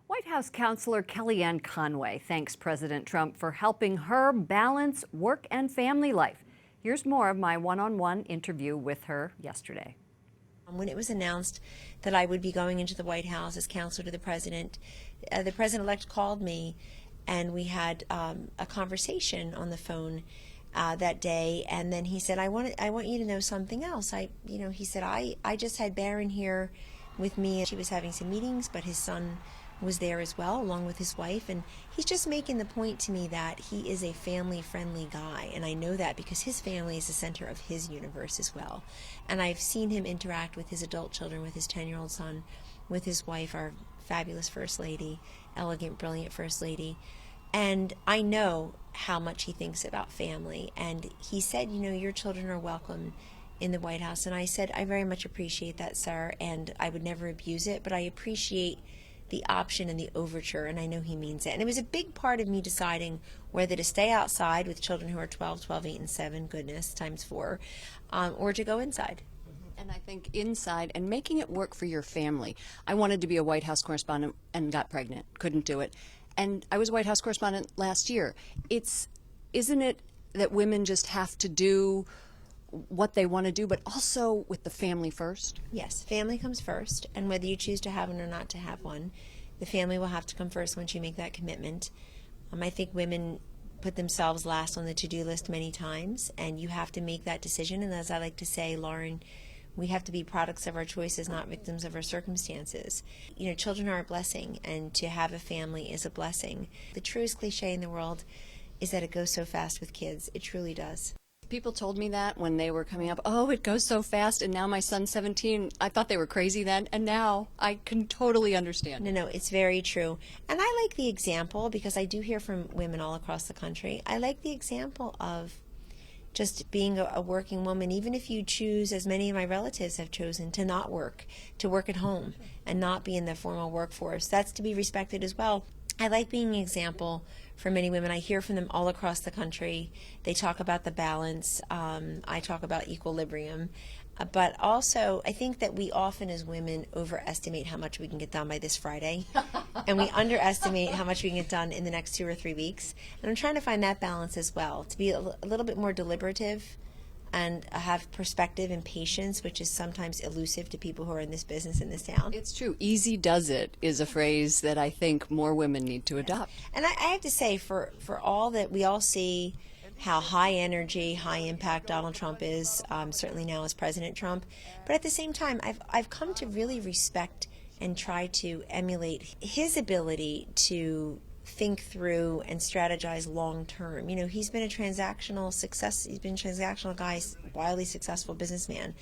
White House counselor Kellyanne Conway thanks President Trump for helping her balance work and family life. Here's more of my one-on-one interview with her yesterday. When it was announced that I would be going into the White House as counselor to the president-elect called me, and we had a conversation on the phone that day. And then he said, "I want you to know something else." He said, "I just had Barron here with me, and she was having some meetings, but his son was there as well, along with his wife, and he's just making the point to me that he is a family-friendly guy, and I know that because his family is the center of his universe as well. And I've seen him interact with his adult children, with his 10-year-old son, with his wife, our fabulous First Lady, elegant, brilliant First Lady, and I know how much he thinks about family." And he said, "Your children are welcome in the White House." And I said, "I very much appreciate that, sir, and I would never abuse it, but I appreciate the option and the overture," and I know he means it. And it was a big part of me deciding whether to stay outside with children who are 12, 8, and 7, goodness, times 4, or to go inside. And I think inside and making it work for your family. I wanted to be a White House correspondent and got pregnant, couldn't do it. And I was a White House correspondent last year. Isn't it that women just have to do what they want to do, but also with the family first? Yes, family comes first, and whether you choose to have one or not to have one, the family will have to come first once you make that commitment. I think women put themselves last on the to-do list many times, and you have to make that decision. And as I like to say, Lauren, we have to be products of our choices, not victims of our circumstances. Children are a blessing, and to have a family is a blessing. The truest cliche in the world is that it goes so fast with kids. It truly does. People told me that when they were coming up. "Oh, it goes so fast," and now my son's 17. I thought they were crazy then, and now I can totally understand. No, it's very true. And I like the example, because I do hear from women all across the country. I like the example of just being a working woman, even if you choose, as many of my relatives have chosen, to not work, to work at home and not be in the formal workforce. That's to be respected as well. I like being an example for many women. I hear from them all across the country. They talk about the balance. I talk about equilibrium. But also, I think that we often as women overestimate how much we can get done by this Friday. And we underestimate how much we can get done in the next 2 or 3 weeks. And I'm trying to find that balance as well, to be a little bit more deliberative and have perspective and patience, which is sometimes elusive to people who are in this business in this town. It's true. Easy does it is a phrase that I think more women need to adopt. And I have to say, for all that we all see how high energy, high impact Donald Trump is, certainly now as President Trump, but at the same time, I've come to really respect and try to emulate his ability to think through and strategize long term. He's been a transactional success. He's been a transactional guy, wildly successful businessman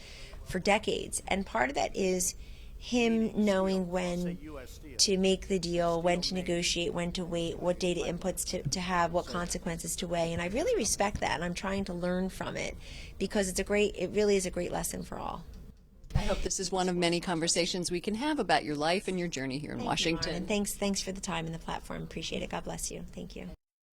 for decades. And part of that is him knowing when to make the deal, when to negotiate, when to wait, what data inputs to have, what consequences to weigh. And I really respect that, and I'm trying to learn from it, because it really is a great lesson for all. I hope this is one of many conversations we can have about your life and your journey here in Washington. And thanks for the time and the platform. Appreciate it. God bless you. Thank you.